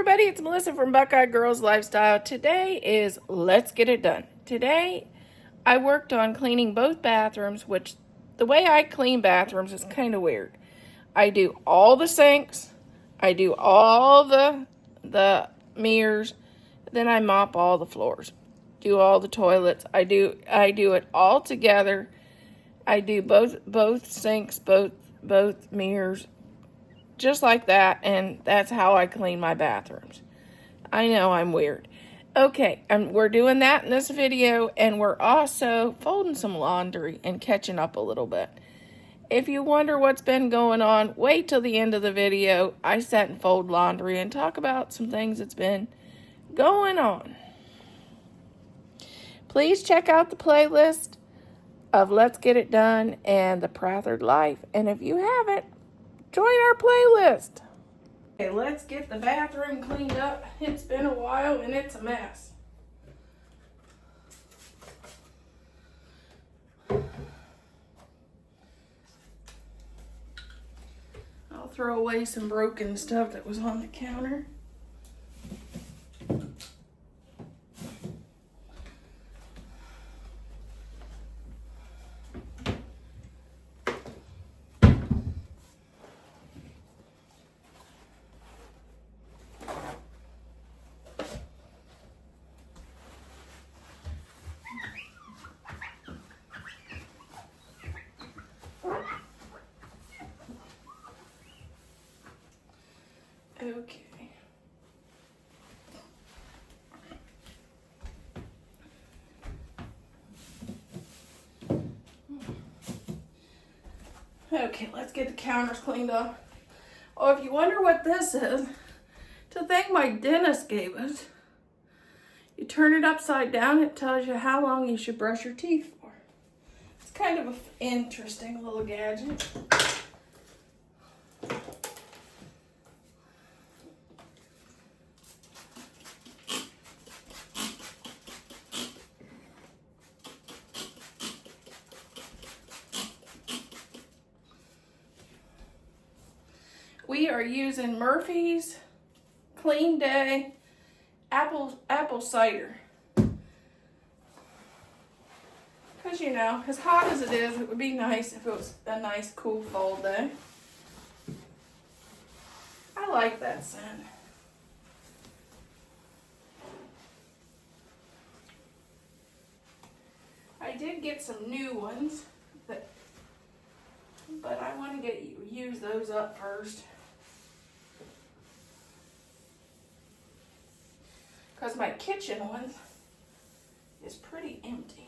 everybody, it's Melissa from Buckeye Girls Lifestyle. Today is Let's Get It Done. Today I worked on cleaning both bathrooms, which the way I clean bathrooms is kind of weird. I do all the sinks, I do all the mirrors, then I mop all the floors, do all the toilets. I do it all together. I do both sinks, both mirrors, just like that, and that's how I clean my bathrooms. I know I'm weird. Okay, we're doing that in this video, and we're also folding some laundry and catching up a little bit. If you wonder what's been going on, wait till the end of the video. I sat and fold laundry and talk about some things that's been going on. Please check out the playlist of Let's Get It Done and The Prathered Life, and if you haven't, join our playlist. Okay, let's get the bathroom cleaned up. It's been a while and it's a mess. I'll throw away some broken stuff that was on the counter. Okay. Okay, let's get the counters cleaned up. Oh, if you wonder what this is, it's a thing my dentist gave us. You turn it upside down, it tells you how long you should brush your teeth for. It's kind of an interesting little gadget. We are using Murphy's Clean Day apple cider. Because, you know, as hot as it is, it would be nice if it was a nice cool fall day. I like that scent. I did get some new ones, but I want to use those up first. Because my kitchen one is pretty empty.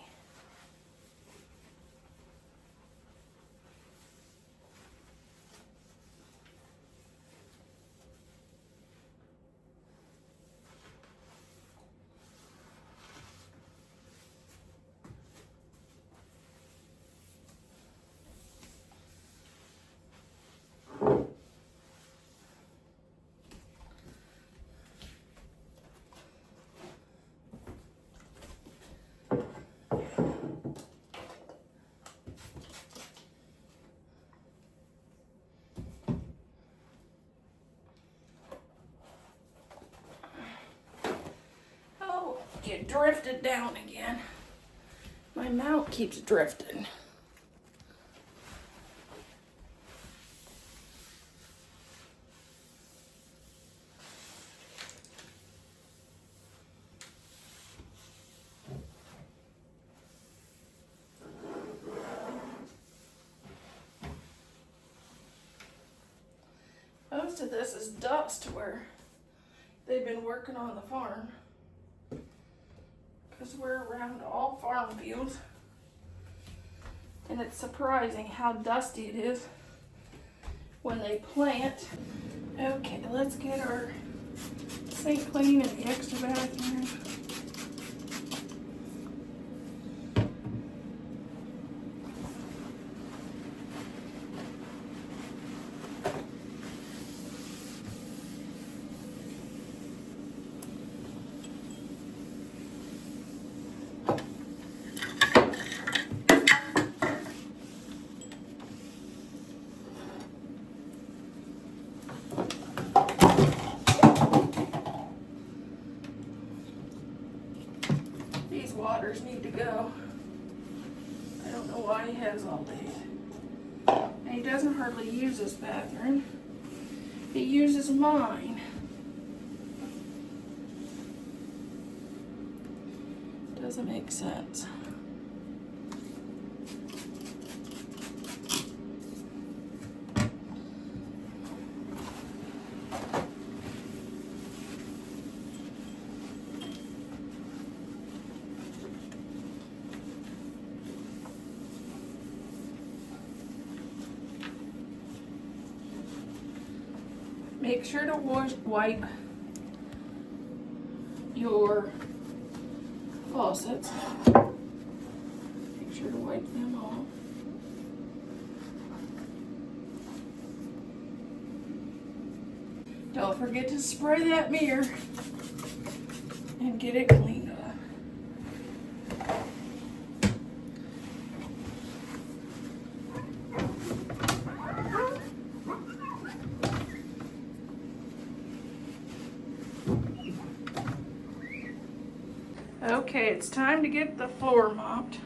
It drifted down again. My mount keeps drifting. Most of this is dust where they've been working on the farm. Because we're around all farm fields, and it's surprising how dusty it is when they plant. Okay, let's get our sink clean and the extra bathroom. does all these. And he doesn't hardly use this bathroom. He uses mine. Doesn't make sense. Make sure to wipe your faucets. Make sure to wipe them off. Don't forget to spray that mirror and get it cleaned up. Okay, it's time to get the floor mopped.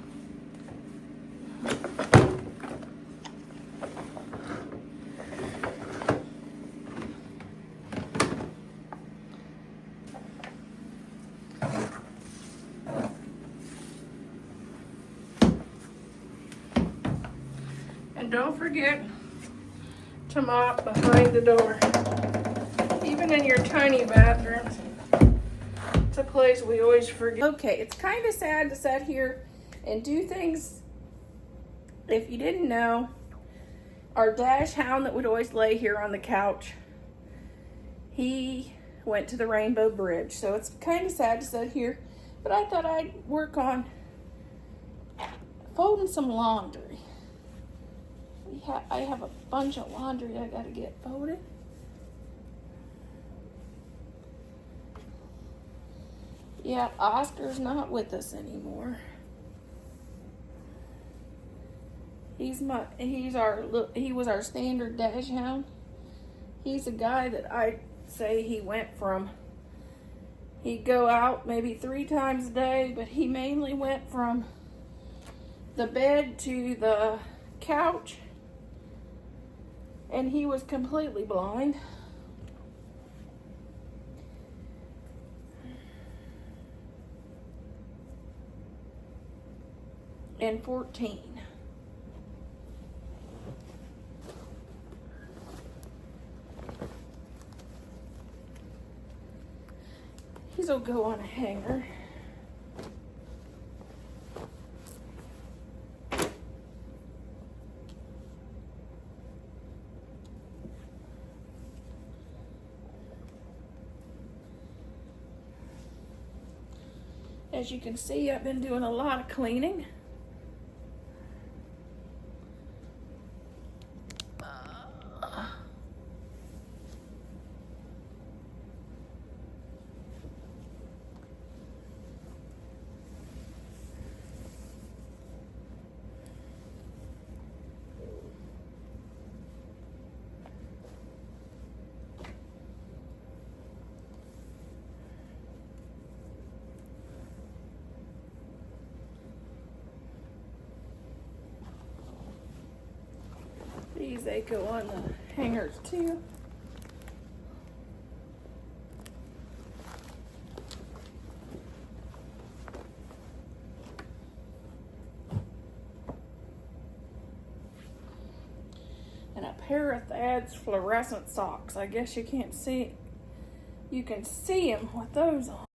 And don't forget to mop behind the door. Even in your tiny bathrooms. It's a place we always forget. Okay, it's kind of sad to sit here and do things. If you didn't know, our dash hound that would always lay here on the couch, he went to the Rainbow Bridge. So it's kind of sad to sit here, but I thought I'd work on folding some laundry. I have a bunch of laundry I gotta get folded. Yeah, Oscar's not with us anymore. He was our standard dash hound. He's a guy that I say he went from, he'd go out maybe 3 times a day, but he mainly went from the bed to the couch, and he was completely blind. And 14. These will go on a hanger. As you can see, I've been doing a lot of cleaning. These, they go on the hangers too. And a pair of Thad's fluorescent socks. I guess you can't see, you can see them with those on.